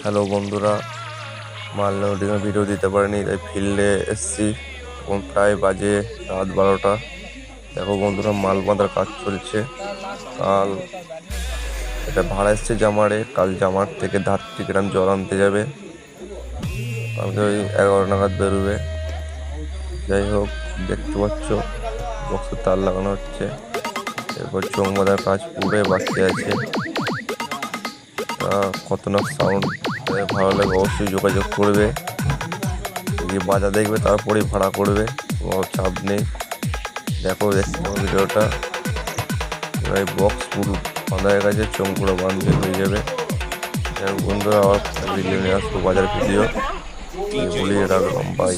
Hello বন্ধুরা, মাল লোডিংয়ের video দিতে পারিনি, তাই ফিল্ডে এসছি। এখন প্রায় বাজে রাত 12টা। দেখো বন্ধুরা, মাল বাঁধার কাজ চলছে। কাল এটা ভাড়া এসছে জামারে, কাল জামার থেকে ধাত্রী গ্রাম জল আনতে যাবে। কালকে ওই 11 নাগাদ বেরোবে। যাই হোক, দেখতে পাচ্ছ বক্সের তার লাগানো হচ্ছে। এরপর চোখ বাঁধার কাজ পুরো বাকি আছে। তা কত না সাউন্ড ভালো লাগে অবশ্যই যোগাযোগ করবে। যদি বাজা দেখবে তারপরেই ভাড়া করবে, কোনো চাপ নেই। দেখো, দেখতে হবে ভিডিওটা। এই বক্স পুরো বাঁধা হয়ে গেছে, চোঙগুলো বাঁধতে হয়ে যাবে। বন্ধুরা, আবার ভিডিও নিয়ে আসবো, বাজার ভিডিও বলিয়ে রাখলাম। বাই।